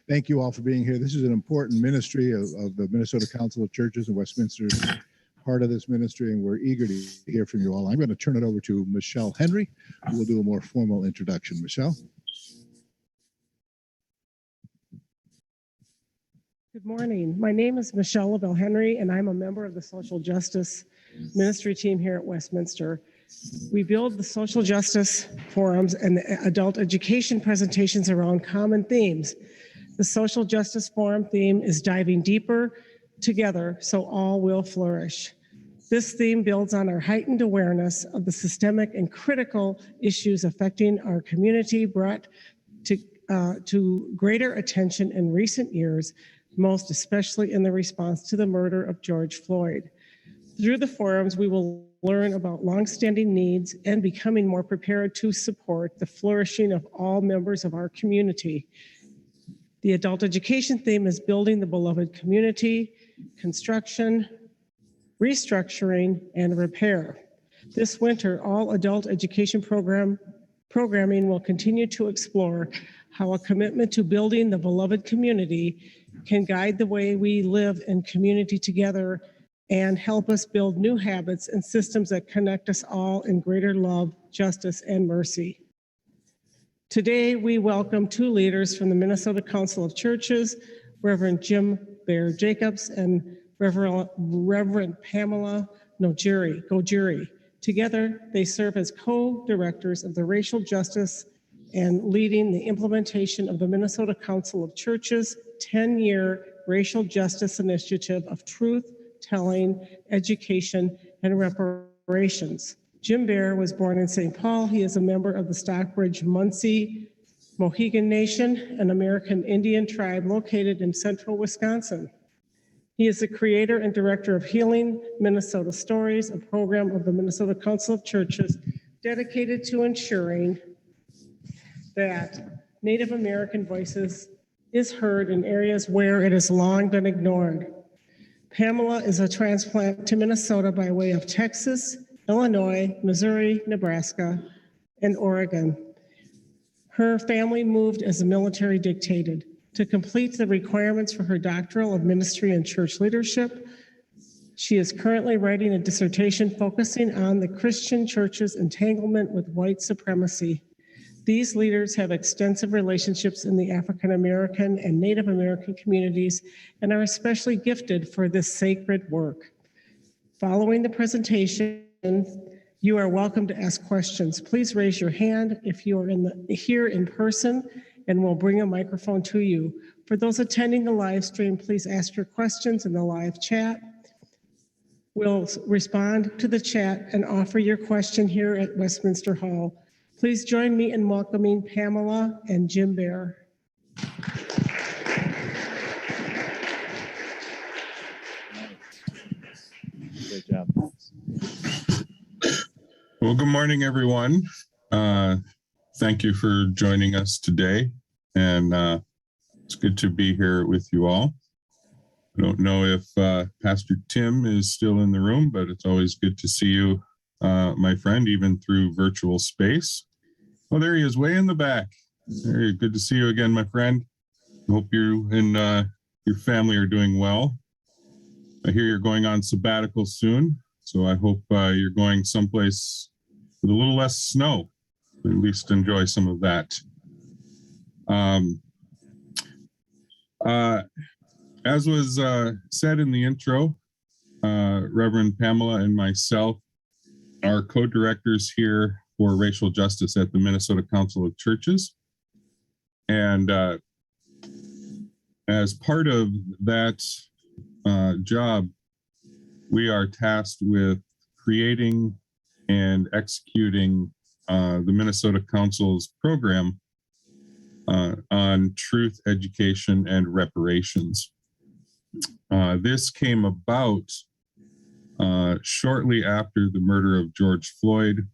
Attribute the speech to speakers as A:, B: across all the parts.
A: Thank you all for being here. This is an important ministry of the Minnesota Council of Churches, and Westminster is part of this ministry, and we're eager to hear from you all. I'm going to turn it over to Michelle Henry, who will do a more formal introduction. Michelle.
B: Good morning. My name is Michelle LaBelle Henry, and I'm a member of the Social Justice Ministry team here at Westminster. We build the social justice forums and adult education presentations around common themes. The social justice forum theme is diving deeper together so all will flourish. This theme builds on our heightened awareness of the systemic and critical issues affecting our community, brought to greater attention in recent years, most especially in the response to the murder of George Floyd. Through the forums, we will learn about longstanding needs and becoming more prepared to support the flourishing of all members of our community. The adult education theme is building the beloved community, construction, restructuring, and repair. This winter, all adult education programming will continue to explore how a commitment to building the beloved community can guide the way we live in community together and help us build new habits and systems that connect us all in greater love, justice, and mercy. Today, we welcome two leaders from the Minnesota Council of Churches, Reverend Jim Bear Jacobs and Reverend Pamela Ngunjiri. Together, they serve as co-directors of the Racial Justice and leading the implementation of the Minnesota Council of Churches 10-year Racial Justice Initiative of Truth, Telling, Education, and Reparations. Jim Bear was born in St. Paul. He is a member of the Stockbridge-Munsee Mohegan Nation, an American Indian tribe located in central Wisconsin. He is the creator and director of Healing Minnesota Stories, a program of the Minnesota Council of Churches dedicated to ensuring that Native American voices is heard in areas where it has long been ignored. Pamela is a transplant to Minnesota by way of Texas, Illinois, Missouri, Nebraska, and Oregon. Her family moved as the military dictated. To complete the requirements for her doctoral of ministry and church leadership, she is currently writing a dissertation focusing on the Christian church's entanglement with white supremacy. These leaders have extensive relationships in the African American and Native American communities and are especially gifted for this sacred work. Following the presentation, you are welcome to ask questions. Please raise your hand if you are here in person, and we'll bring a microphone to you. For those attending the live stream, please ask your questions in the live chat. We'll respond to the chat and offer your question here at Westminster Hall. Please join me in welcoming Pamela and Jim Bear.
C: Great job.
D: Well, good morning, everyone. Thank you for joining us today, and it's good to be here with you all. I don't know if Pastor Tim is still in the room, but it's always good to see you, my friend, even through virtual space. Oh, there he is, way in the back. Very good to see you again, my friend. I hope you and your family are doing well. I hear you're going on sabbatical soon, so I hope you're going someplace with a little less snow. At least enjoy some of that. As was said in the intro, Reverend Pamela and myself are co-directors here for racial justice at the Minnesota Council of Churches. And as part of that job, we are tasked with creating and executing the Minnesota Council's program on truth, education, and reparations. This came about shortly after the murder of George Floyd,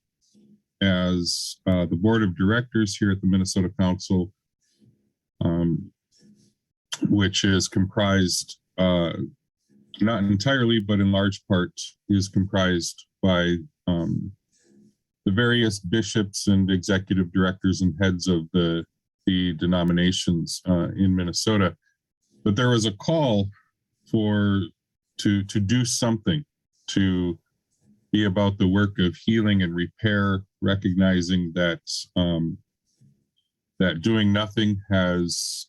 D: as the board of directors here at the Minnesota Council, which is comprised, not entirely, but in large part, is comprised by the various bishops and executive directors and heads of the the denominations in Minnesota. But there was a call to do something, to be about the work of healing and repair, recognizing that that doing nothing has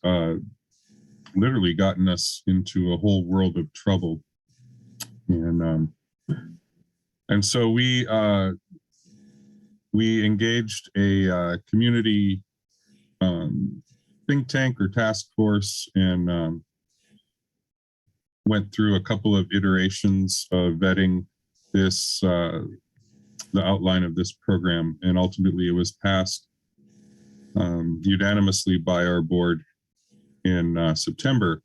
D: literally gotten us into a whole world of trouble. And so we engaged a community think tank or task force, and went through a couple of iterations of vetting this the outline of this program, and ultimately it was passed unanimously by our board in September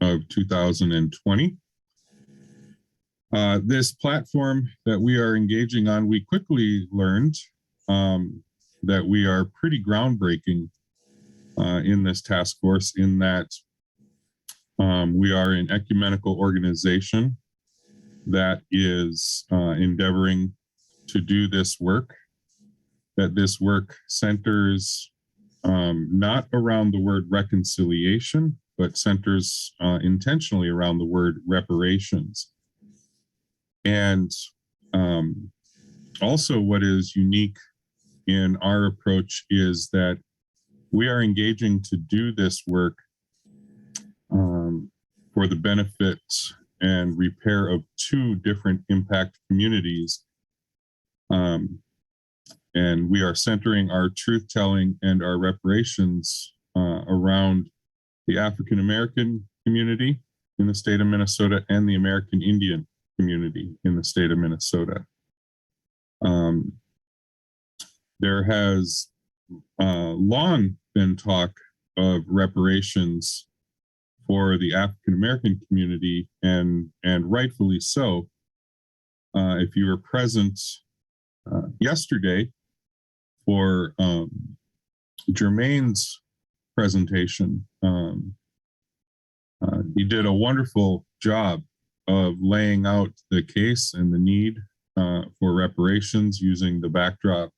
D: of 2020. This platform that we are engaging on, we quickly learned that we are pretty groundbreaking in this task force, in that we are an ecumenical organization that is endeavoring to do this work, that this work centers not around the word reconciliation, but centers intentionally around the word reparations. And also what is unique in our approach is that we are engaging to do this work for the benefit and repair of two different impact communities. And we are centering our truth-telling and our reparations around the African American community in the state of Minnesota and the American Indian community in the state of Minnesota. There has long been talk of reparations for the African American community, and rightfully so. If you were present yesterday for Jermaine's presentation, he did a wonderful job of laying out the case and the need for reparations using the backdrop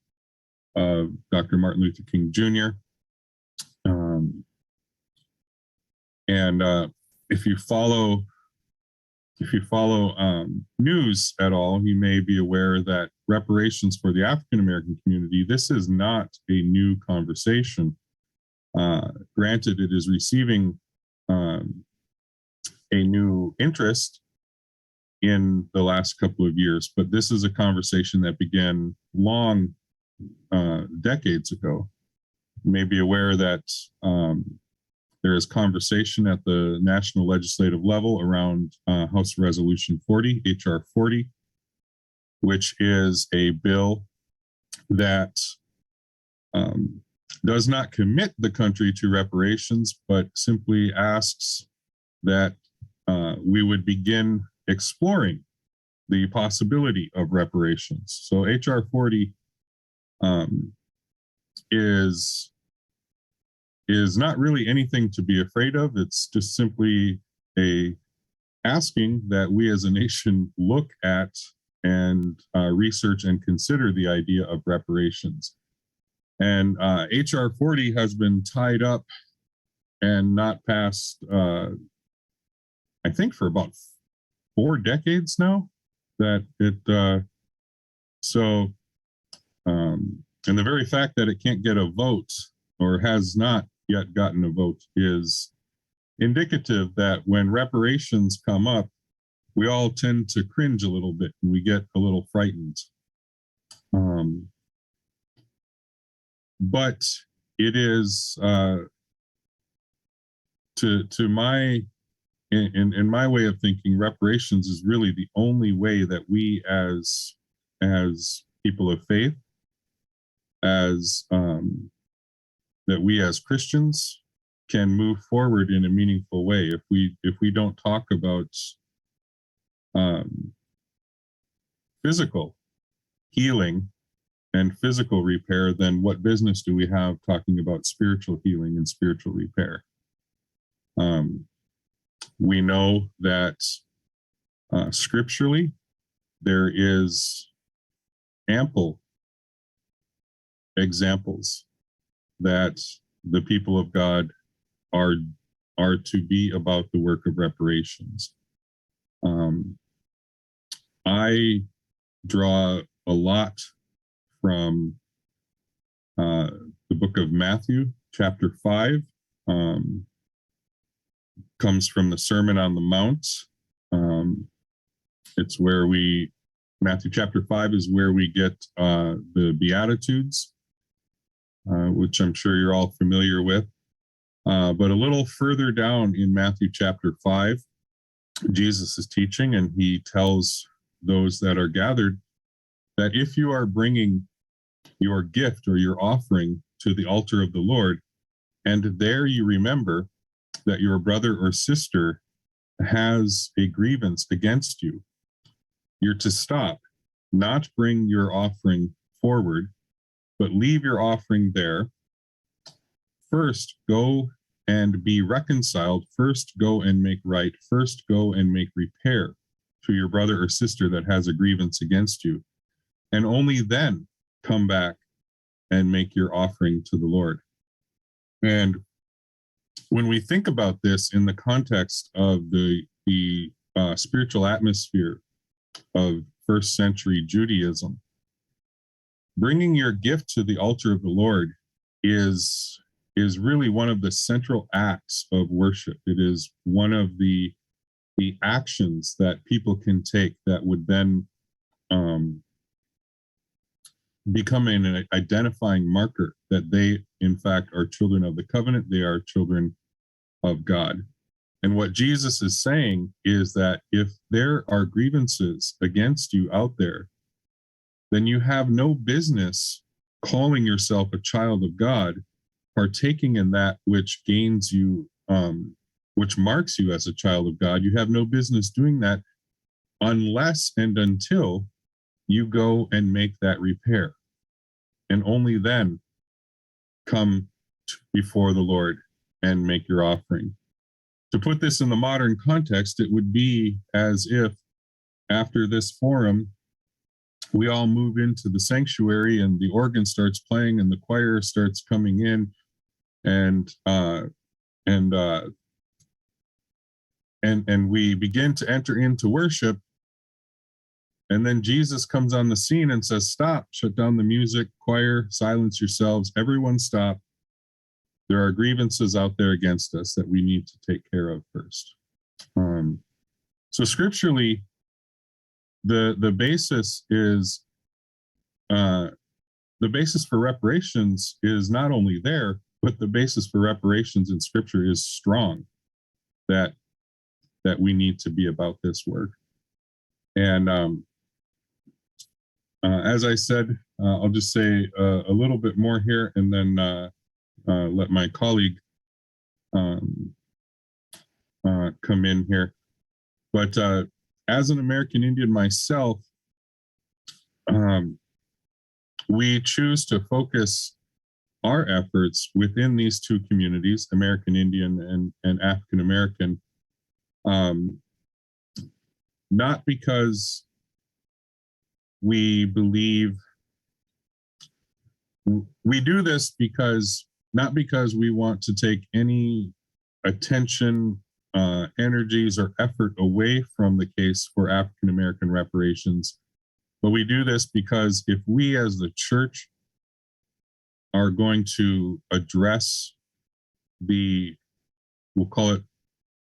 D: of Dr. Martin Luther King Jr. If you follow news at all, you may be aware that reparations for the African American community, this is not a new conversation. Granted, it is receiving a new interest in the last couple of years, but this is a conversation that began long decades ago. You may be aware that there is conversation at the national legislative level around House Resolution 40, HR 40, which is a bill that does not commit the country to reparations, but simply asks that we would begin exploring the possibility of reparations. So HR 40 is not really anything to be afraid of. It's just simply asking that we as a nation look at and research and consider the idea of reparations. And HR 40 has been tied up and not passed, I think, for about 4 decades now. And the very fact that it can't get a vote, or has not yet gotten a vote, is indicative that when reparations come up, we all tend to cringe a little bit and we get a little frightened. But it is, in my way of thinking, reparations is really the only way that we as people of faith, that we as Christians can move forward in a meaningful way. If we don't talk about physical healing and physical repair, then what business do we have talking about spiritual healing and spiritual repair? We know that scripturally there is ample examples that the people of God are to be about the work of reparations. I draw a lot from the book of Matthew, chapter 5, comes from the Sermon on the Mount. It's where Matthew chapter 5 is where we get the Beatitudes, which I'm sure you're all familiar with. But a little further down in Matthew chapter 5, Jesus is teaching, and he tells those that are gathered that if you are bringing your gift or your offering to the altar of the Lord, and there you remember that your brother or sister has a grievance against you, you're to stop, not bring your offering forward, but leave your offering there. First, go and be reconciled. First, go and make right. First, go and make repair to your brother or sister that has a grievance against you. And only then come back and make your offering to the Lord. And when we think about this in the context of the spiritual atmosphere of first century Judaism, bringing your gift to the altar of the Lord is really one of the central acts of worship. It is one of the actions that people can take that would then become an identifying marker that they, in fact, are children of the covenant. They are children of God. And what Jesus is saying is that if there are grievances against you out there, then you have no business calling yourself a child of God, partaking in that which gains you, which marks you as a child of God. You have no business doing that unless and until you go and make that repair. And only then come before the Lord and make your offering. To put this in the modern context, it would be as if after this forum, we all move into the sanctuary and the organ starts playing and the choir starts coming in, and we begin to enter into worship. And then Jesus comes on the scene and says, stop, shut down the music, choir, silence yourselves, everyone stop. There are grievances out there against us that we need to take care of first. So scripturally, the basis is, the basis for reparations is not only there, but the basis for reparations in scripture is strong, that we need to be about this work. And as I said, I'll just say a little bit more here and then let my colleague come in here. But as an American Indian myself, we choose to focus our efforts within these two communities, American Indian and African American, not because we believe, we do this not because we want to take any attention, energies, or effort away from the case for African American reparations, but we do this because if we as the church are going to address we'll call it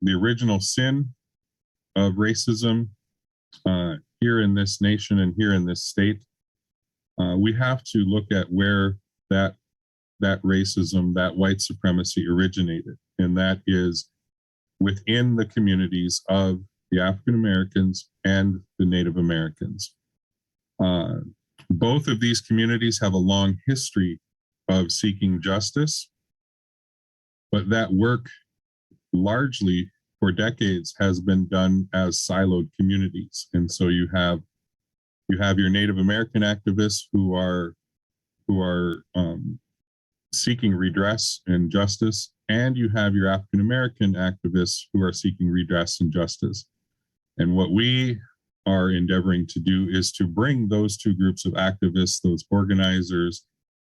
D: the original sin of racism here in this nation and here in this state, we have to look at where that racism, that white supremacy originated, and that is within the communities of the African Americans and the Native Americans. Both of these communities have a long history of seeking justice, but that work largely for decades has been done as siloed communities. And so you have your Native American activists who are seeking redress and justice, and you have your African American activists who are seeking redress and justice. And what we are endeavoring to do is to bring those two groups of activists, those organizers,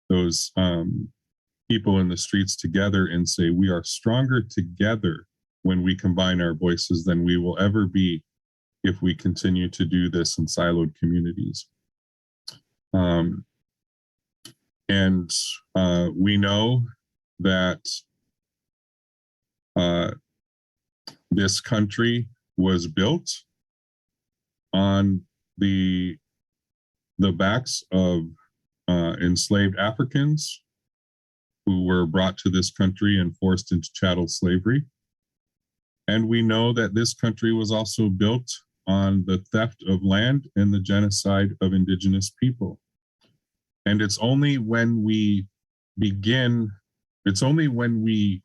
D: those people in the streets together and say, we are stronger together when we combine our voices than we will ever be if we continue to do this in siloed communities. And we know that this country was built on the backs of enslaved Africans who were brought to this country and forced into chattel slavery. And we know that this country was also built on the theft of land and the genocide of indigenous people. And it's only when we begin, it's only when we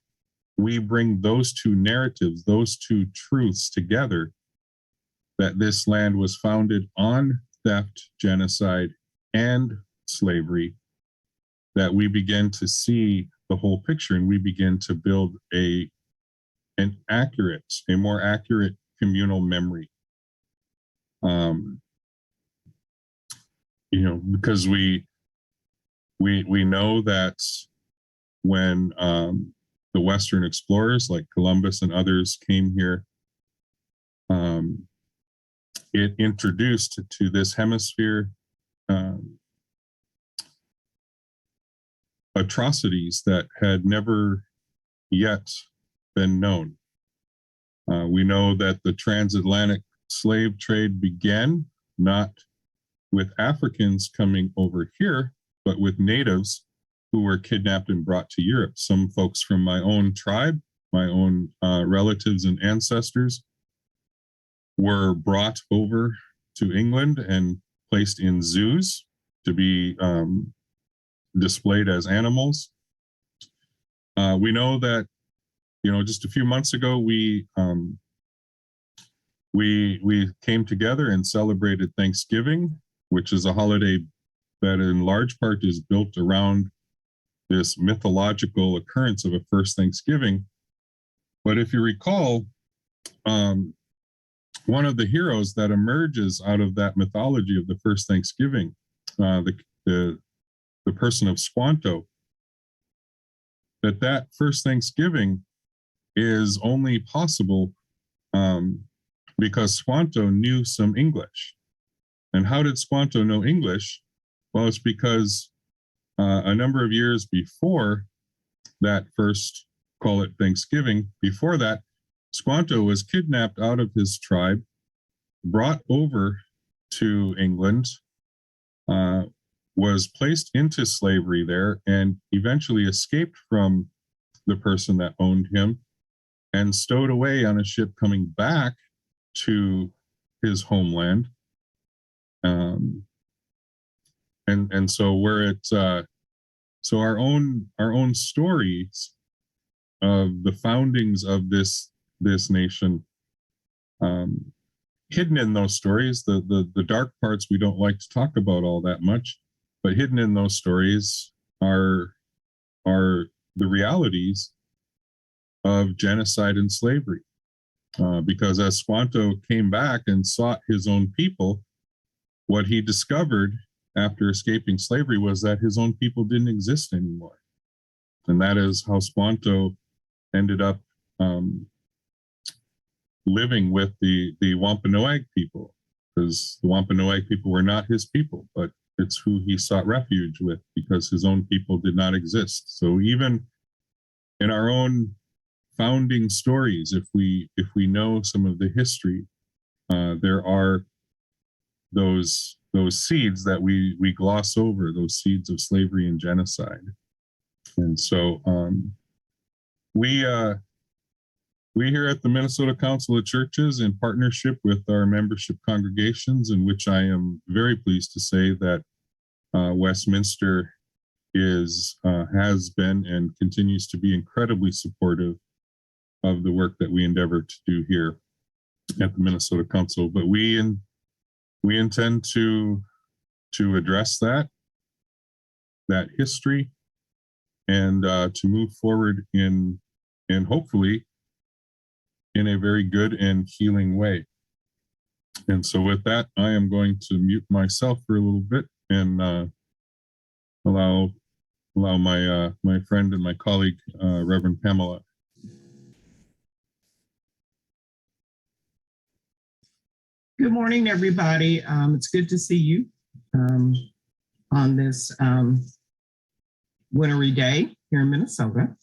D: bring those two narratives, those two truths together, that this land was founded on theft, genocide, and slavery, that we begin to see the whole picture and we begin to build a more accurate communal memory. Because we know that when the Western explorers like Columbus and others came here, it introduced to this hemisphere atrocities that had never yet been known. We know that the transatlantic slave trade began not with Africans coming over here, but with natives who were kidnapped and brought to Europe. Some folks from my own tribe, my own relatives and ancestors, were brought over to England and placed in zoos to be displayed as animals. We know that, just a few months ago, we came together and celebrated Thanksgiving, which is a holiday that in large part is built around this mythological occurrence of a first Thanksgiving. But if you recall, one of the heroes that emerges out of that mythology of the first Thanksgiving, the person of Squanto, that first Thanksgiving is only possible because Squanto knew some English. And how did Squanto know English? Well, it's because a number of years before that first, call it Thanksgiving, before that, Squanto was kidnapped out of his tribe, brought over to England, was placed into slavery there, and eventually escaped from the person that owned him and stowed away on a ship coming back to his homeland. And so we're at so our own stories of the foundings of this nation, hidden in those stories, the dark parts we don't like to talk about all that much, but hidden in those stories are the realities of genocide and slavery. Because as Squanto came back and sought his own people, what he discovered after escaping slavery was that his own people didn't exist anymore. And that is how Squanto ended up living with the Wampanoag people, because the Wampanoag people were not his people, but it's who he sought refuge with because his own people did not exist. So even in our own founding stories, if we know some of the history, there are those seeds that we gloss over, those seeds of slavery and genocide. And so we here at the Minnesota Council of Churches, in partnership with our membership congregations, in which I am very pleased to say that Westminster has been and continues to be incredibly supportive of the work that we endeavor to do here at the Minnesota Council. But we intend to address that history and to move forward in hopefully in a very good and healing way. And so with that, I am going to mute myself for a little bit and allow allow my friend and my colleague, Reverend Pamela.
C: Good morning, everybody. It's good to see you on this wintry day here in Minnesota.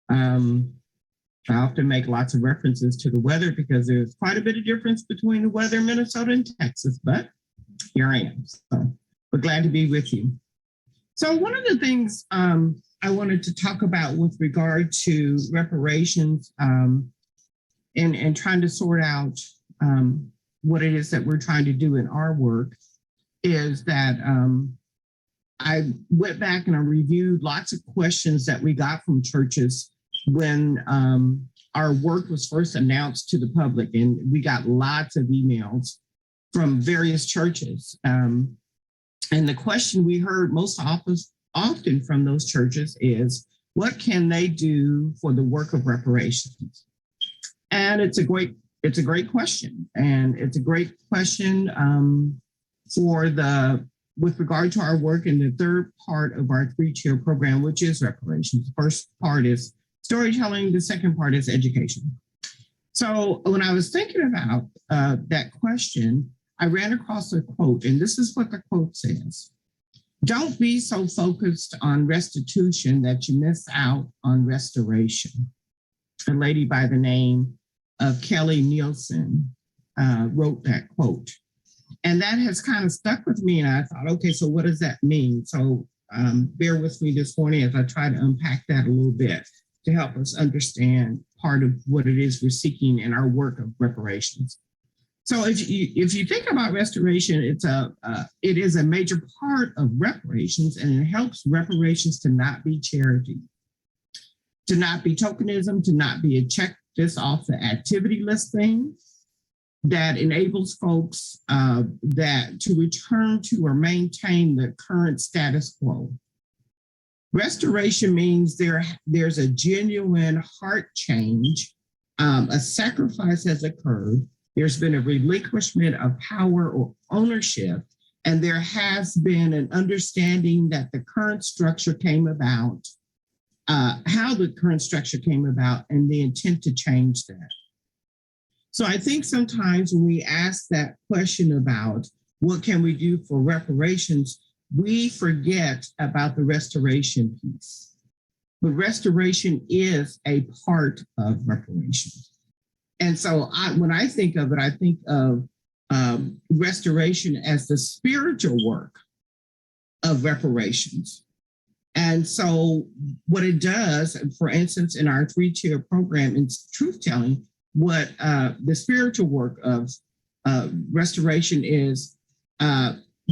C: I often make lots of references to the weather because there's quite a bit of difference between the weather in Minnesota and Texas, but here I am. So we're glad to be with you. So one of the things I wanted to talk about with regard to reparations and trying to sort out what it is that we're trying to do in our work is that I went back and I reviewed lots of questions that we got from churches when our work was first announced to the public, and we got lots of emails from various churches. And the question we heard most often from those churches is, what can they do for the work of reparations? And it's a great question. And it's a great question with regard to our work in the third part of our 3-tier program, which is reparations. The first part is storytelling. The second part is education. So when I was thinking about that question, I ran across a quote, and this is what the quote says. Don't be so focused on restitution that you miss out on restoration. A lady by the name of Kelly Nielsen wrote that quote. And that has kind of stuck with me. And I thought, okay, so what does that mean? So bear with me this morning as I try to unpack that a little bit to help us understand part of what it is we're seeking in our work of reparations. So if you think about restoration, it is a major part of reparations, and it helps reparations to not be charity, to not be tokenism, to not be a check this off the activity list thing that enables folks that to return to or maintain the current status quo. Restoration means there's a genuine heart change, a sacrifice has occurred, there's been a relinquishment of power or ownership, and there has been an understanding that the current structure came about, how the current structure came about, and the intent to change that. So I think sometimes when we ask that question about what can we do for reparations, we forget about the restoration piece. But restoration is a part of reparations. And so when I think of it, I think of restoration as the spiritual work of reparations. And so what it does, for instance, in our 3-tier program in truth-telling, what the spiritual work of restoration is,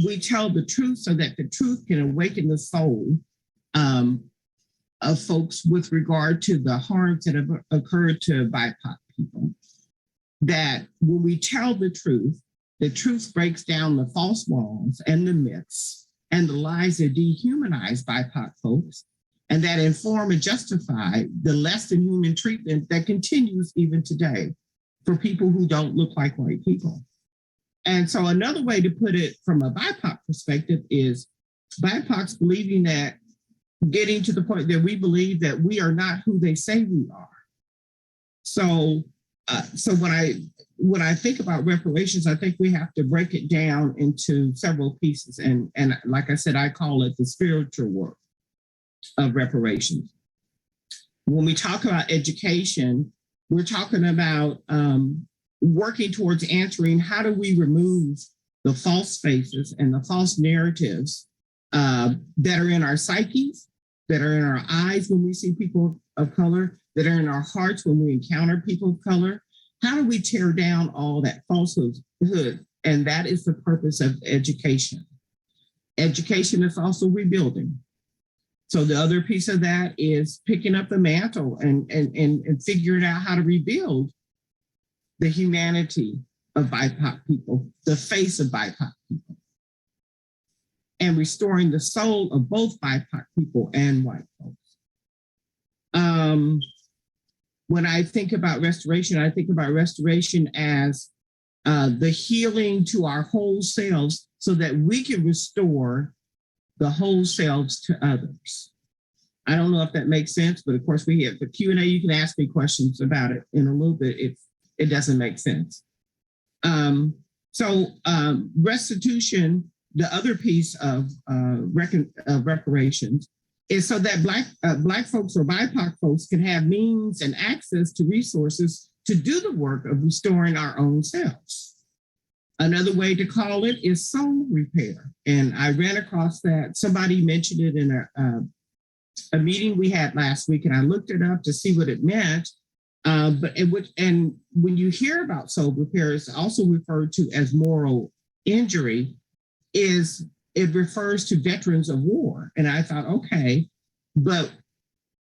C: we tell the truth so that the truth can awaken the soul of folks with regard to the harms that have occurred to BIPOC people. That when we tell the truth breaks down the false walls and the myths and the lies that dehumanize BIPOC folks, and that inform and justify the less than human treatment that continues even today for people who don't look like white people. And so another way to put it from a BIPOC perspective is BIPOCs believing that, getting to the point that we believe that we are not who they say we are. So when I think about reparations, I think we have to break it down into several pieces. And like I said, I call it the spiritual work of reparations. When we talk about education, we're talking about working towards answering how do we remove the false faces and the false narratives that are in our psyches, that are in our eyes when we see people of color, that are in our hearts when we encounter people of color. How do we tear down all that falsehood? And that is the purpose of education. Education is also rebuilding. So the other piece of that is picking up the mantle and figuring out how to rebuild the humanity of BIPOC people, the face of BIPOC people, and restoring the soul of both BIPOC people and white folks. When I think about restoration, I think about restoration as the healing to our whole selves so that we can restore the whole selves to others. I don't know if that makes sense, but of course we have the Q&A. You can ask me questions about it in a little bit if it doesn't make sense. Restitution, the other piece of reparations, is so that Black folks or BIPOC folks can have means and access to resources to do the work of restoring our own selves. Another way to call it is soul repair. And I ran across that. Somebody mentioned it in a meeting we had last week, and I looked it up to see what it meant. And when you hear about soul repair, it's also referred to as moral injury. It refers to veterans of war. And I thought, okay, but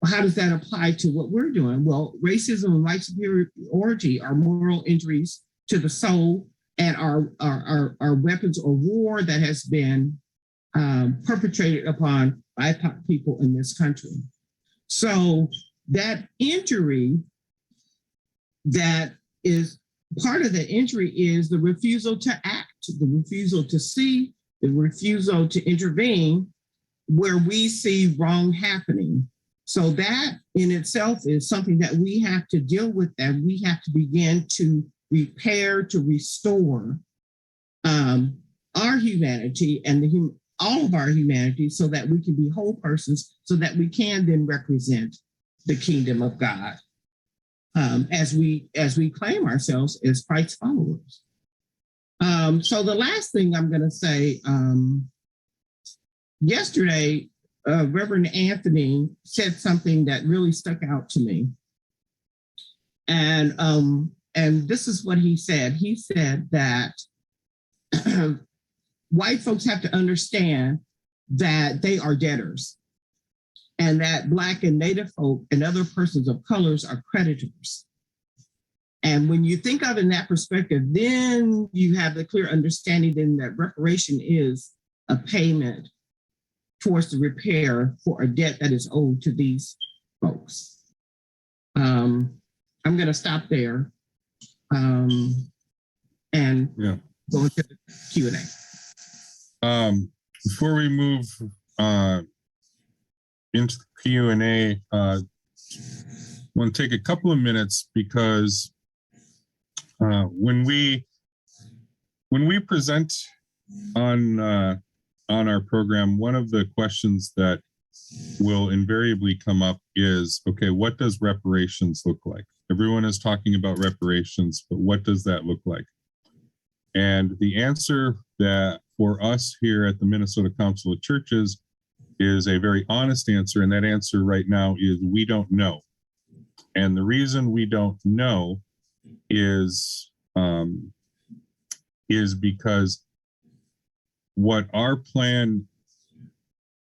C: how does that apply to what we're doing? Well, racism and white superiority are moral injuries to the soul and are weapons of war that has been perpetrated upon BIPOC people in this country. So that injury, that is part of the injury, is the refusal to act, the refusal to see, the refusal to intervene where we see wrong happening. So that in itself is something that we have to deal with, that we have to begin to repair, to restore our humanity and all of our humanity, so that we can be whole persons, so that we can then represent the kingdom of God as we claim ourselves as Christ's followers. So the last thing I'm going to say, yesterday, Reverend Anthony said something that really stuck out to me. And this is what he said. He said that white folks have to understand that they are debtors, and that Black and Native folk and other persons of colors are creditors. And when you think of it in that perspective, then you have the clear understanding then that reparation is a payment towards the repair for a debt that is owed to these folks. I'm going to stop there and go into the Q&A.
D: Before we move into the Q&A, I want to take a couple of minutes, because when we present on our program, one of the questions that will invariably come up is, okay, what does reparations look like? Everyone is talking about reparations, but what does that look like? And the answer that for us here at the Minnesota Council of Churches is a very honest answer, and that answer right now is we don't know. And the reason we don't know is because what our plan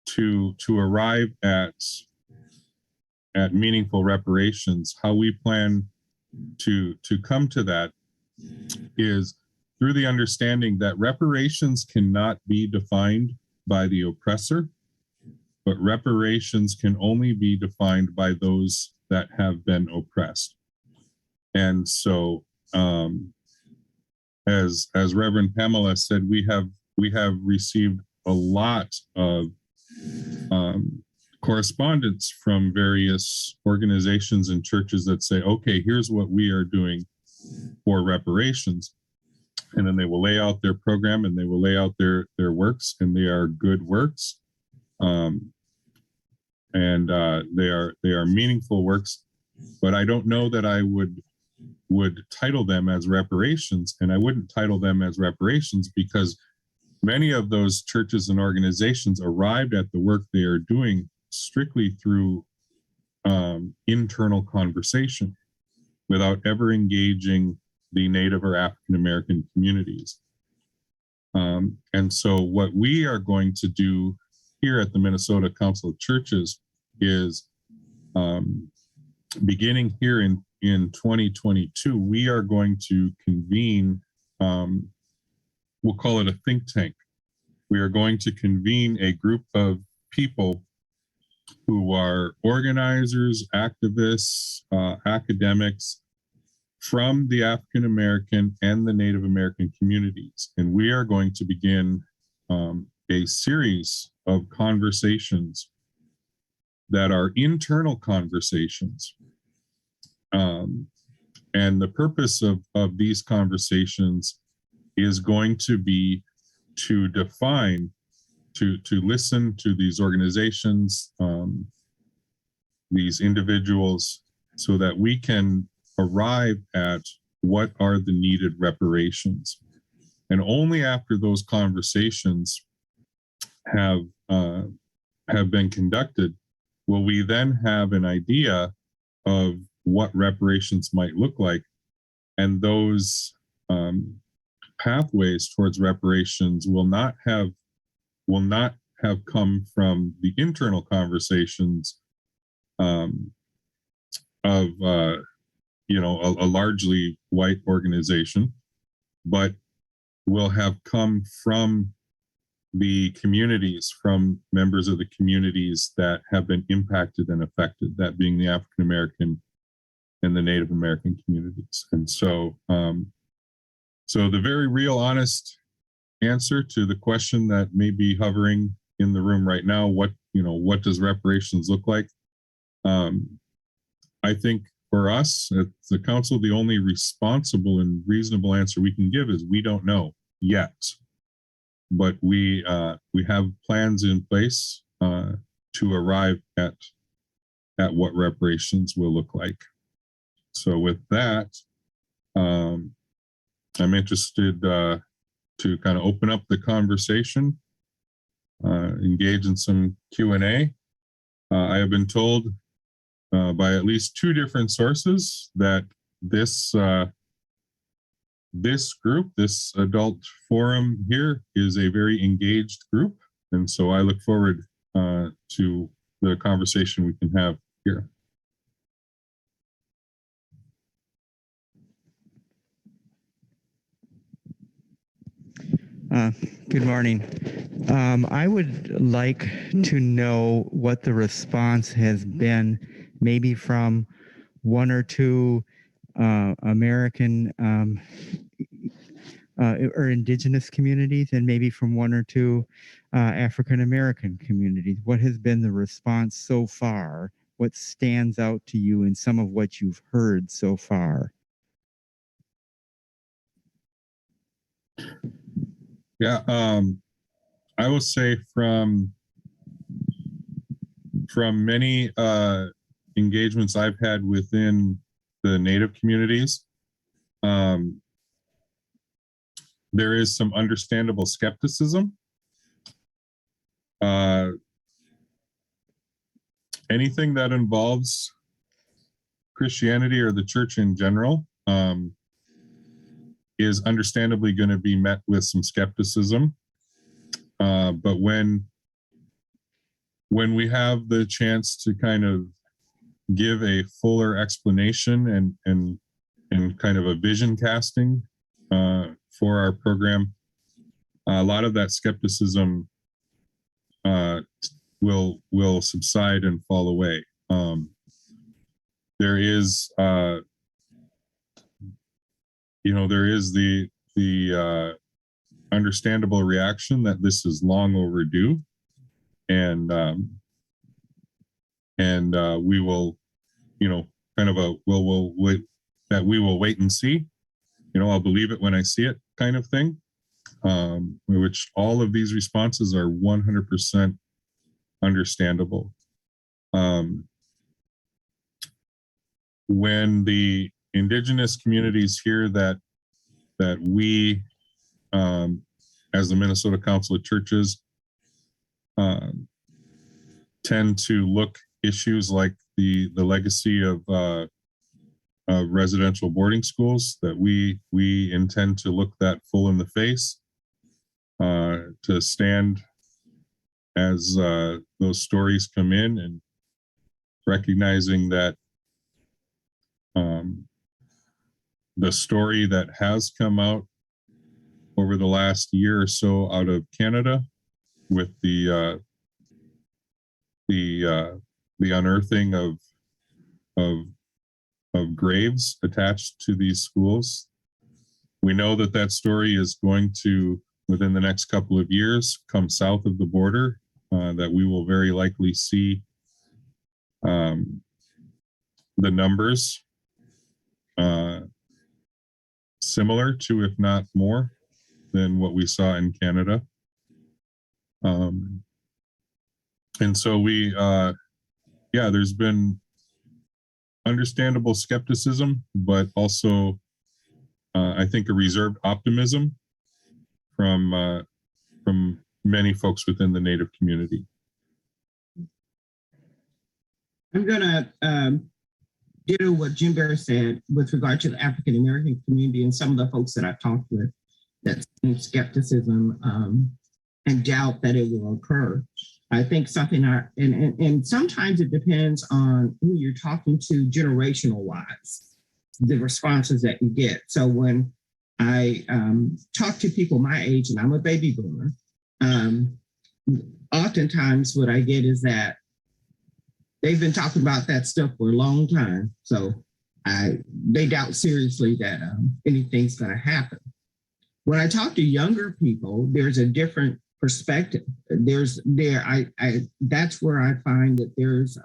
D: to arrive at meaningful reparations, how we plan to come to that, is through the understanding that reparations cannot be defined by the oppressor, but reparations can only be defined by those that have been oppressed. And so, as Reverend Pamela said, we have received a lot of correspondence from various organizations and churches that say, okay, here's what we are doing for reparations. And then they will lay out their program, and they will lay out their works, and they are good works. And they are meaningful works, but I don't know that I would title them as reparations. And I wouldn't title them as reparations because many of those churches and organizations arrived at the work they are doing strictly through internal conversation without ever engaging the Native or African American communities. And so what we are going to do here at the Minnesota Council of Churches is beginning here in 2022, we are going to convene, we'll call it a think tank. We are going to convene a group of people who are organizers, activists, academics from the African American and the Native American communities. And we are going to begin a series of conversations that are internal conversations. And the purpose of these conversations is going to be to define, to listen to these organizations, these individuals, so that we can arrive at what are the needed reparations. And only after those conversations have been conducted will we then have an idea of what reparations might look like. And those pathways towards reparations will not have come from the internal conversations of a largely white organization, but will have come from the communities, from members of the communities that have been impacted and affected, that being the African American and the Native American communities. And so, so the very real, honest answer to the question that may be hovering in the room right now, what does reparations look like? I think for us at the council, the only responsible and reasonable answer we can give is we don't know yet, but we have plans in place to arrive at what reparations will look like. So with that, I'm interested to kind of open up the conversation, engage in some Q&A. I have been told by at least 2 different sources that this group, this adult forum here, is a very engaged group. And so I look forward to the conversation we can have here.
E: Good morning. I would like to know what the response has been, maybe from 1 or 2 American or indigenous communities, and maybe from 1 or 2 African American communities. What has been the response so far? What stands out to you in some of what you've heard so far?
D: Yeah, I will say from many engagements I've had within the Native communities, there is some understandable skepticism. Anything that involves Christianity or the church in general is understandably going to be met with some skepticism. But when we have the chance to kind of give a fuller explanation and kind of a vision casting for our program, a lot of that skepticism will subside and fall away. There is the understandable reaction that this is long overdue, and we will, kind of we'll wait, that we will wait and see. I'll believe it when I see it, kind of thing. Which all of these responses are 100% understandable. When the indigenous communities hear that we, as the Minnesota Council of Churches, tend to look issues like the legacy of residential boarding schools, that we intend to look that full in the face, to stand as those stories come in, and recognizing that the story that has come out over the last year or so out of Canada with the unearthing of graves attached to these schools. We know that story is going to, within the next couple of years, come south of the border, that we will very likely see the numbers similar to, if not more, than what we saw in Canada. And so there's been understandable skepticism, but also I think a reserved optimism from many folks within the Native community.
C: I'm going to ditto what Jim Bear said with regard to the African American community and some of the folks that I've talked with, that same skepticism and doubt that it will occur. I think something, and sometimes it depends on who you're talking to generational wise, the responses that you get. So when I talk to people my age, and I'm a baby boomer, oftentimes what I get is that they've been talking about that stuff for a long time. So they doubt seriously that anything's going to happen. When I talk to younger people, there's a different perspective. That's where I find that there's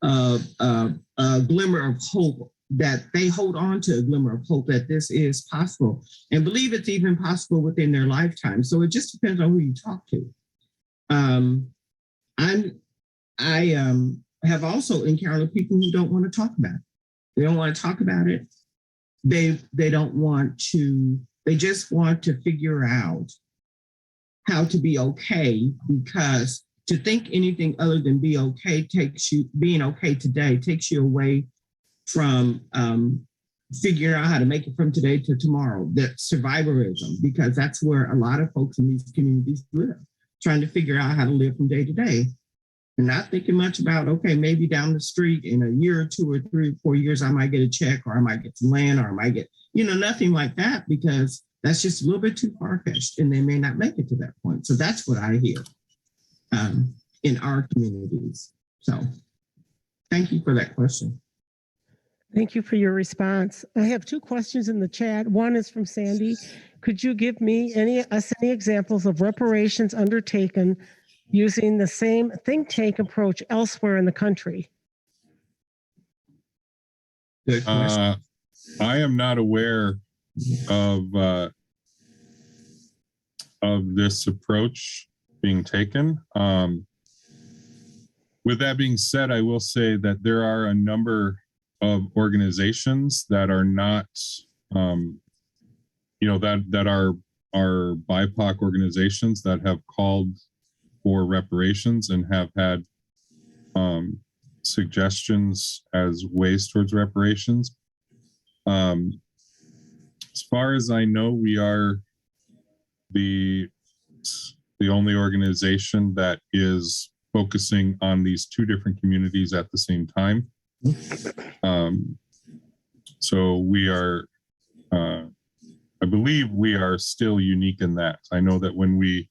C: a glimmer of hope, that they hold on to a glimmer of hope that this is possible and believe it's even possible within their lifetime. So it just depends on who you talk to. I have also encountered people who don't want to talk about it. They don't want to talk about it. They don't want to, they just want to figure out how to be okay, because to think anything other than being okay today takes you away from figuring out how to make it from today to tomorrow. That survivalism, because that's where a lot of folks in these communities live, trying to figure out how to live from day to day. And not thinking much about, okay, maybe down the street in a year or 2 or 3 or 4 years, I might get a check, or I might get some land, or I might get, nothing like that, because that's just a little bit too far-fetched and they may not make it to that point. So that's what I hear in our communities. So thank you for that question.
B: Thank you for your response. I have 2 questions in the chat. One is from Sandy. Could you give me any examples of reparations undertaken using the same think tank approach elsewhere in the country?
C: Good question.
D: I am not aware of this approach being taken. With that being said, I will say that there are a number of organizations that are not, that are BIPOC organizations that have called for reparations and have had suggestions as ways towards reparations. As far as I know, we are the only organization that is focusing on these 2 different communities at the same time. So we are, I believe we are still unique in that. I know that when we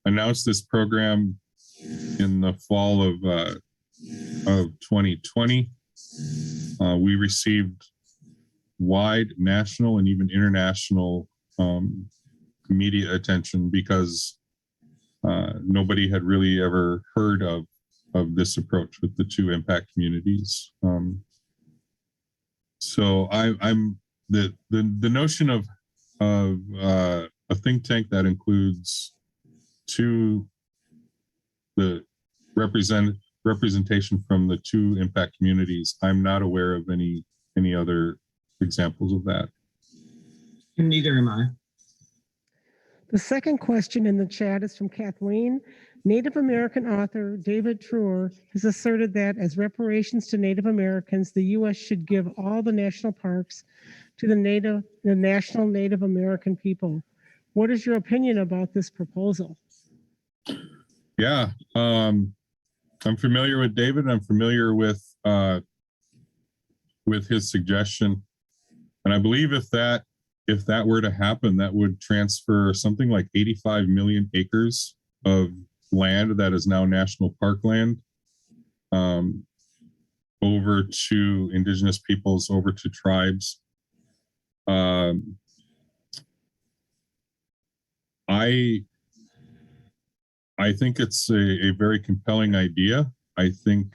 D: announced this program in the fall of 2020, we received wide national and even international media attention, because nobody had really ever heard of this approach with the 2 impact communities. So I'm the notion of a think tank that includes the representation from the 2 impact communities. I'm not aware of any other examples of that.
C: And neither am I.
B: The second question in the chat is from Kathleen. Native American author David Truer has asserted that as reparations to Native Americans, the U.S. should give all the national parks to the national Native American people. What is your opinion about this proposal?
D: Yeah, I'm familiar with David. I'm familiar with his suggestion, and I believe if that were to happen, that would transfer something like 85 million acres of land that is now national park land over to indigenous peoples, over to tribes. I think it's a very compelling idea. I think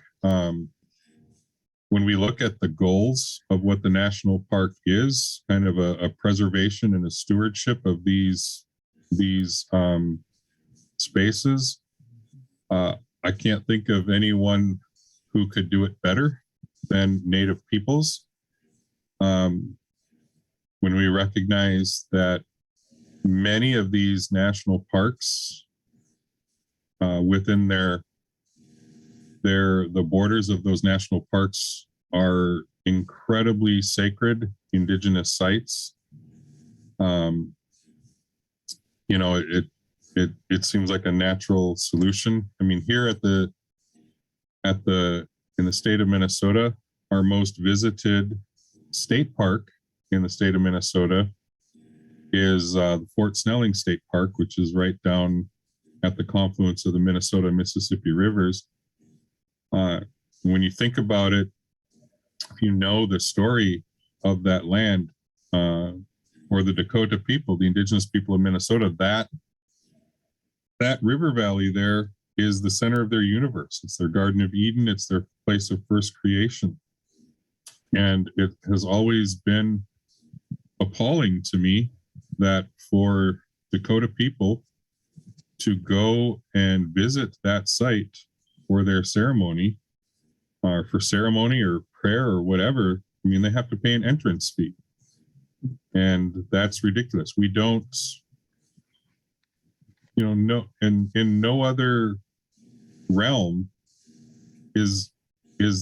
D: when we look at the goals of what the national park is, kind of a preservation and a stewardship of these spaces, I can't think of anyone who could do it better than Native peoples. When we recognize that many of these national parks within the borders of those national parks are incredibly sacred indigenous sites. It seems like a natural solution. I mean, here in the state of Minnesota, our most visited state park in the state of Minnesota is the Fort Snelling State Park, which is right down at the confluence of the Minnesota and Mississippi rivers. When you think about it, if you know the story of that land, or the Dakota people, the indigenous people of Minnesota, that river valley there is the center of their universe. It's their Garden of Eden. It's their place of first creation. And it has always been appalling to me that for Dakota people to go and visit that site for their ceremony, or for ceremony or prayer or whatever, I mean, they have to pay an entrance fee. And that's ridiculous. We don't, no, and in no other realm does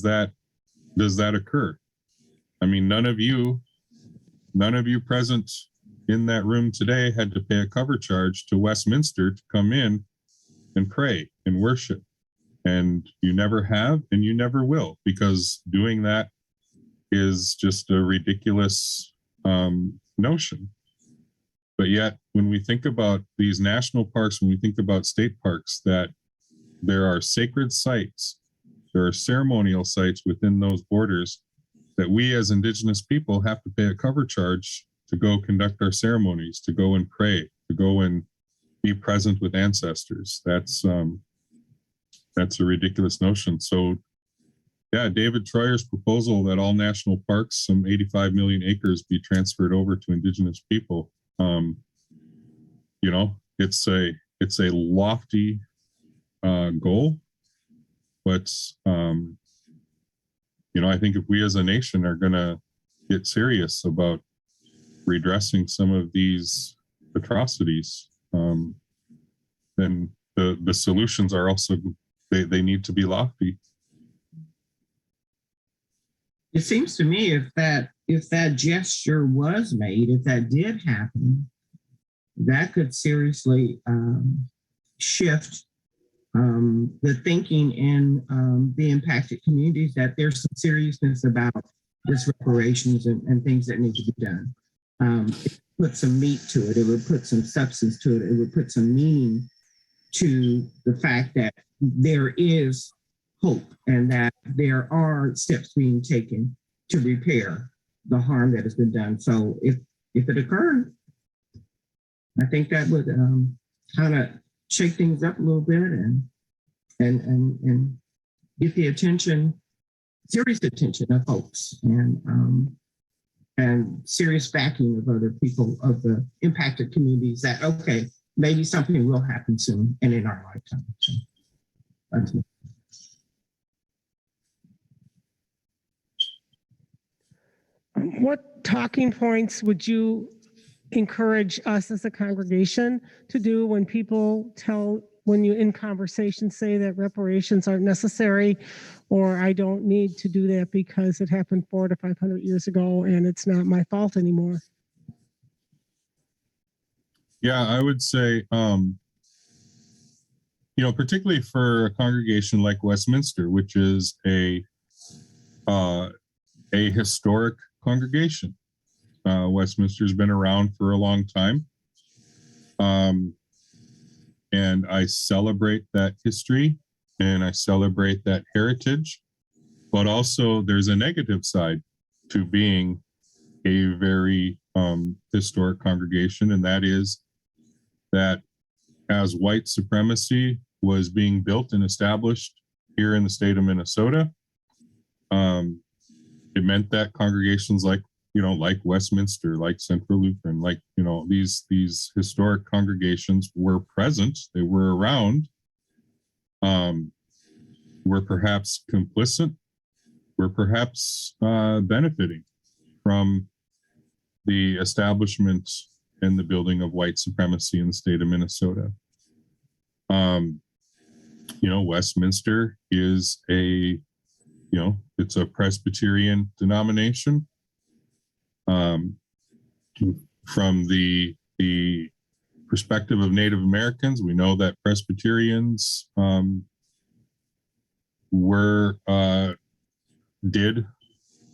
D: that occur. I mean, none of you present in that room today had to pay a cover charge to Westminster to come in and pray and worship. And you never have, and you never will, because doing that is just a ridiculous notion. But yet, when we think about these national parks, when we think about state parks, that there are sacred sites, there are ceremonial sites within those borders that we as indigenous people have to pay a cover charge to go conduct our ceremonies, to go and pray, to go and be present with ancestors. That's a ridiculous notion. So yeah, David Troyer's proposal that all national parks, some 85 million acres, be transferred over to indigenous people. It's a lofty goal, but I think if we as a nation are going to get serious about redressing some of these atrocities, then the solutions are also they need to be lofty.
C: It seems to me if that gesture was made, if that did happen, that could seriously shift the thinking in the impacted communities, that there's some seriousness about this reparations and things that need to be done. It would put some meat to it. It would put some substance to it. It would put some meaning to the fact that there is hope and that there are steps being taken to repair the harm that has been done. So if it occurred, I think that would kind of shake things up a little bit and get the serious attention of folks and serious backing of other people of the impacted communities that, okay, maybe something will happen soon and in our lifetime. So, that's me.
B: What talking points would you encourage us as a congregation to do when when you in conversation say that reparations aren't necessary, or I don't need to do that because it happened 400 to 500 years ago and it's not my fault anymore?
D: Yeah, I would say, particularly for a congregation like Westminster, which is a historic congregation. Westminster's been around for a long time. And I celebrate that history and I celebrate that heritage, but also there's a negative side to being a very historic congregation, and that is that as white supremacy was being built and established here in the state of Minnesota. It meant that congregations like Westminster, like Central Lutheran, like, these historic congregations were present, they were around, were perhaps complicit, were perhaps benefiting from the establishment and the building of white supremacy in the state of Minnesota. Westminster is it's a Presbyterian denomination. From the perspective of Native Americans, we know that Presbyterians did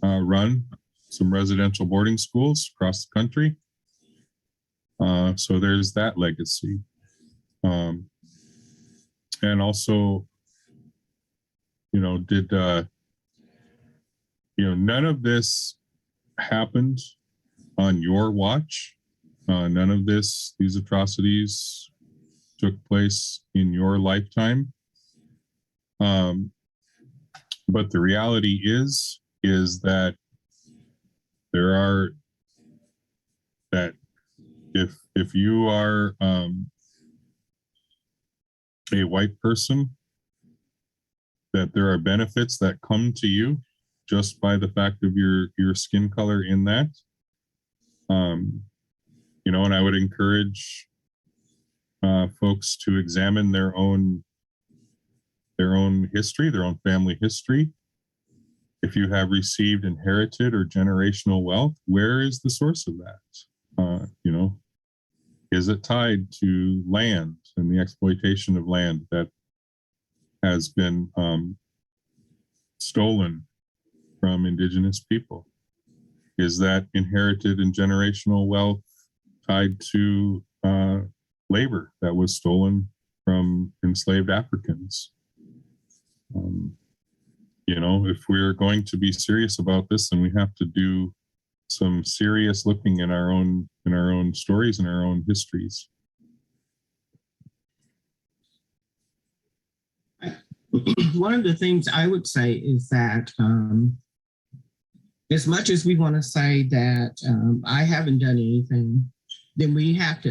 D: run some residential boarding schools across the country. So there's that legacy. And also, none of this happened on your watch. None of these atrocities took place in your lifetime. But the reality is that if you are a white person, that there are benefits that come to you just by the fact of your skin color in that. And I would encourage folks to examine their own history, their own family history. If you have received inherited or generational wealth, where is the source of that? Is it tied to land and the exploitation of land that has been stolen from Indigenous people? Is that inherited and generational wealth tied to labor that was stolen from enslaved Africans? If we're going to be serious about this, then we have to do some serious looking in our own stories and our own histories.
C: One of the things I would say is that as much as we want to say that I haven't done anything, then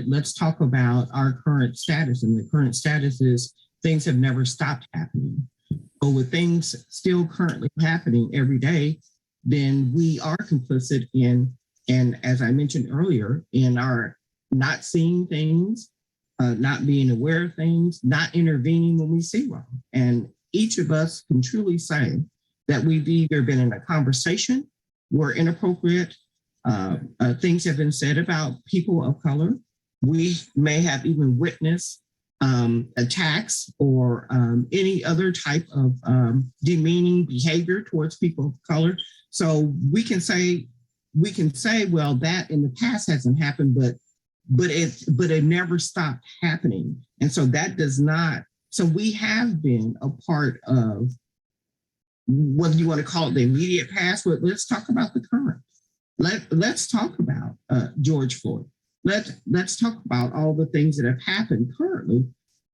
C: let's talk about our current status. And the current status is things have never stopped happening. So with things still currently happening every day, then we are complicit in, and as I mentioned earlier, in our not seeing things, not being aware of things, not intervening when we see wrong. And each of us can truly say that we've either been in a conversation where inappropriate things have been said about people of color. We may have even witnessed attacks or any other type of demeaning behavior towards people of color. So we can say, well, that in the past hasn't happened, but it never stopped happening. And so that does not. So we have been a part of, whether you want to call it the immediate past, but let's talk about the current. Let's talk about George Floyd. Let's talk about all the things that have happened currently.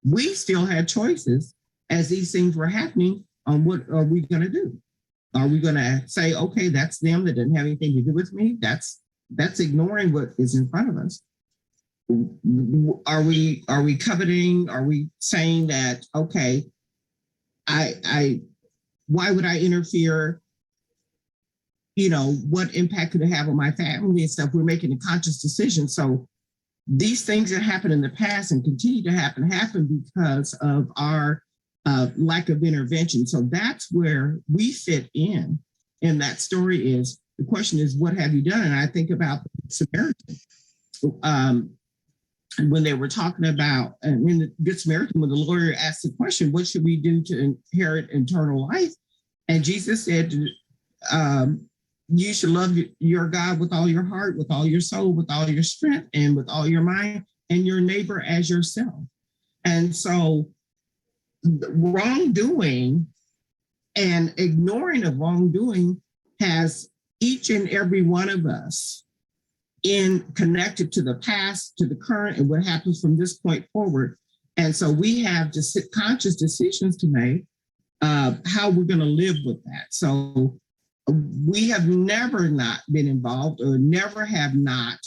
C: We still had choices as these things were happening on what are we going to do? Are we going to say, okay, that's them, that didn't have anything to do with me? That's ignoring what is in front of us. Are we coveting? Are we saying that, okay, why would I interfere? What impact could it have on my family and stuff? We're making a conscious decision. So these things that happened in the past and continue to happen because of our lack of intervention. So that's where we fit in that story. Is the question is, what have you done? And I think about the Samaritan. When they were talking about, in the Good Samaritan, when the lawyer asked the question, what should we do to inherit eternal life? And Jesus said, you should love your God with all your heart, with all your soul, with all your strength, and with all your mind, and your neighbor as yourself. And so wrongdoing and ignoring of wrongdoing has each and every one of us connected to the past, to the current, and what happens from this point forward. And so we have just conscious decisions to make how we're going to live with that. So we have never not been involved or never have not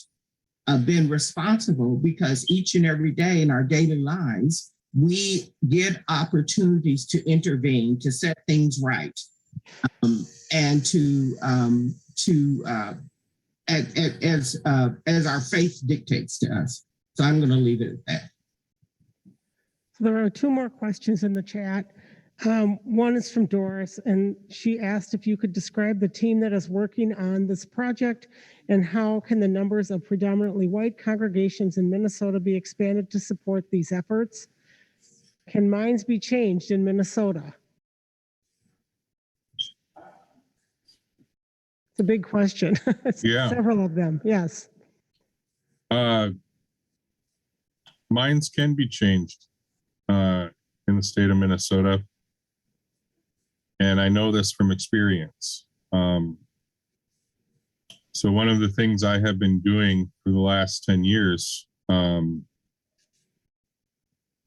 C: been responsible, because each and every day in our daily lives, we get opportunities to intervene, to set things right, and as our faith dictates to us. So I'm going to leave it at that.
B: So there are two more questions in the chat. One is from Doris, and she asked if you could describe the team that is working on this project, and how can the numbers of predominantly white congregations in Minnesota be expanded to support these efforts? Can minds be changed in Minnesota? It's a big question.
D: Yeah.
B: Several of them, yes.
D: Minds can be changed in the state of Minnesota. And I know this from experience. So one of the things I have been doing for the last 10 years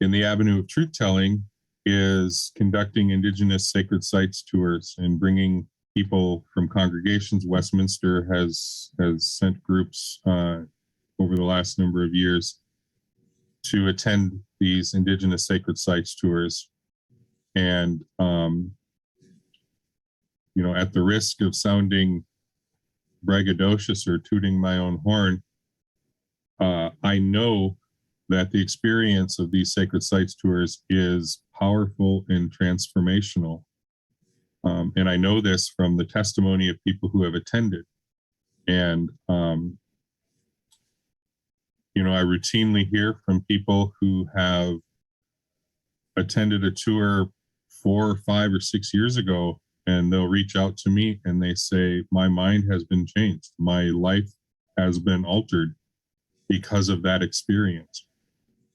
D: in the avenue of truth telling is conducting Indigenous sacred sites tours and bringing people from congregations. Westminster has sent groups over the last number of years to attend these Indigenous sacred sites tours. And at the risk of sounding braggadocious or tooting my own horn, I know that the experience of these sacred sites tours is powerful and transformational. And I know this from the testimony of people who have attended. And, I routinely hear from people who have attended a tour 4 or 5 or 6 years ago, and they'll reach out to me and they say, my mind has been changed. My life has been altered because of that experience.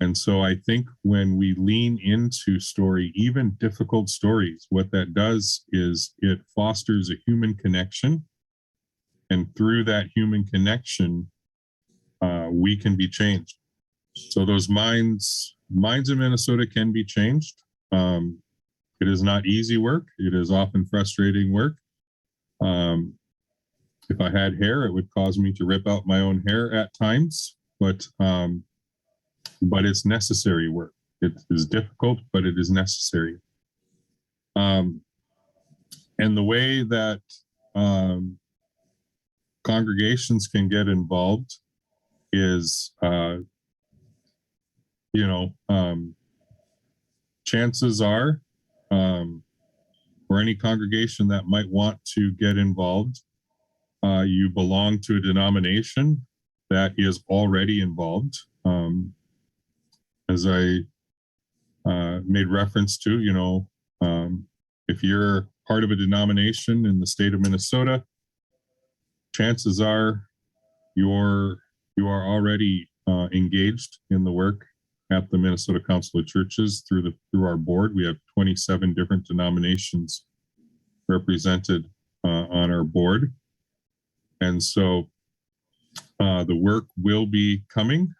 D: And so I think when we lean into story, even difficult stories, what that does is it fosters a human connection. And through that human connection, we can be changed. So those minds in Minnesota can be changed. It is not easy work. It is often frustrating work. If I had hair, it would cause me to rip out my own hair at times, but it's necessary work. It is difficult, but it is necessary. And the way that congregations can get involved is, chances are, for any congregation that might want to get involved, you belong to a denomination that is already involved. As I made reference to, if you're part of a denomination in the state of Minnesota, chances are you are already engaged in the work at the Minnesota Council of Churches through our board. We have 27 different denominations represented on our board. And so the work will be coming.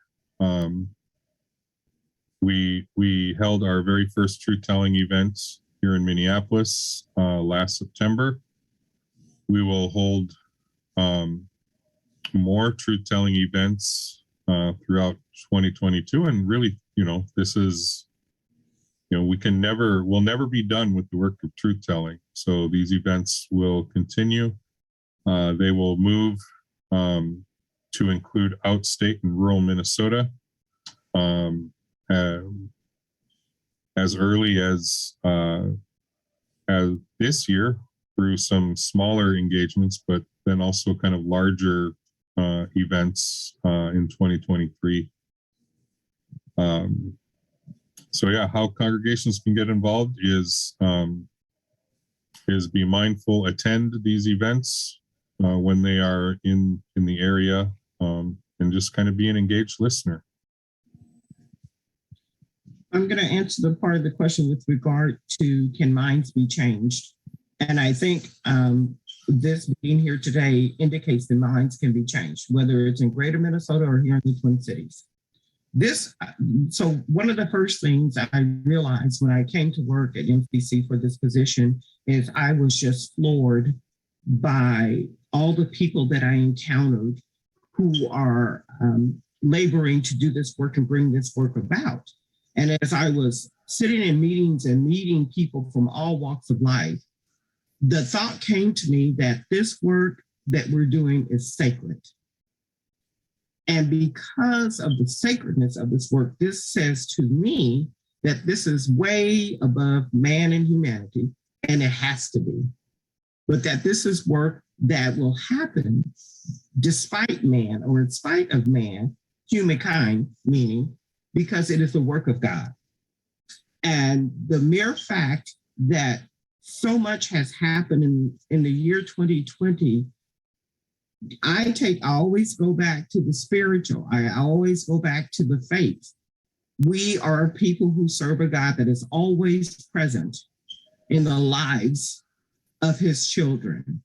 D: We held our very first truth telling event here in Minneapolis last September. We will hold more truth telling events throughout 2022. And really, this is, we'll never be done with the work of truth telling. So these events will continue. They will move to include outstate and rural Minnesota as early as this year through some smaller engagements, but then also kind of larger events in 2023. How congregations can get involved is be mindful, attend these events when they are in the area, and just kind of be an engaged listener.
C: I'm going to answer the part of the question with regard to can minds be changed. And I think this meeting here today indicates that minds can be changed, whether it's in greater Minnesota or here in the Twin Cities. So one of the first things I realized when I came to work at MCC for this position is I was just floored by all the people that I encountered who are laboring to do this work and bring this work about. And as I was sitting in meetings and meeting people from all walks of life, the thought came to me that this work that we're doing is sacred. And because of the sacredness of this work, this says to me that this is way above man and humanity, and it has to be. But that this is work that will happen despite man, or in spite of man, humankind, meaning because it is the work of God. And the mere fact that so much has happened in the year 2020, I always go back to the spiritual. I always go back to the faith. We are people who serve a God that is always present in the lives of his children.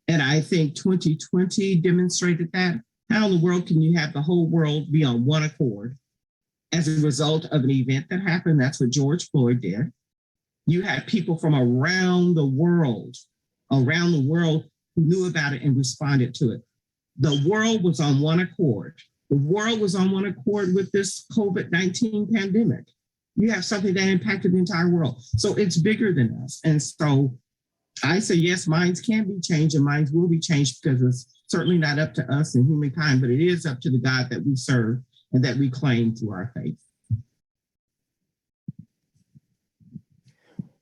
C: And I think 2020 demonstrated that. How in the world can you have the whole world be on one accord as a result of an event that happened? That's what George Floyd did. You had people from around the world who knew about it and responded to it. The world was on one accord. The world was on one accord with this COVID-19 pandemic. You have something that impacted the entire world. So it's bigger than us. And so I say, yes, minds can be changed and minds will be changed, because it's certainly not up to us and humankind, but it is up to the God that we serve and that we claim through our faith.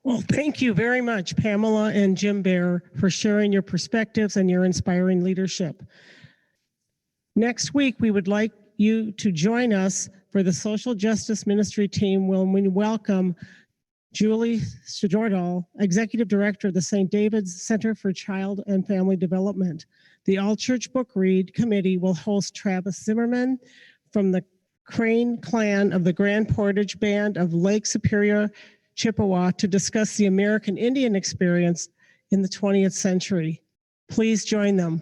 B: Well, thank you very much, Pamela and Jim Bear, for sharing your perspectives and your inspiring leadership. Next week, we would like you to join us for the Social Justice Ministry team when we welcome Julie Sjordal, Executive Director of the St. David's Center for Child and Family Development. The All-Church Book Read Committee will host Travis Zimmerman from the Crane Clan of the Grand Portage Band of Lake Superior, Chippewa, to discuss the American Indian experience in the 20th century. Please join them.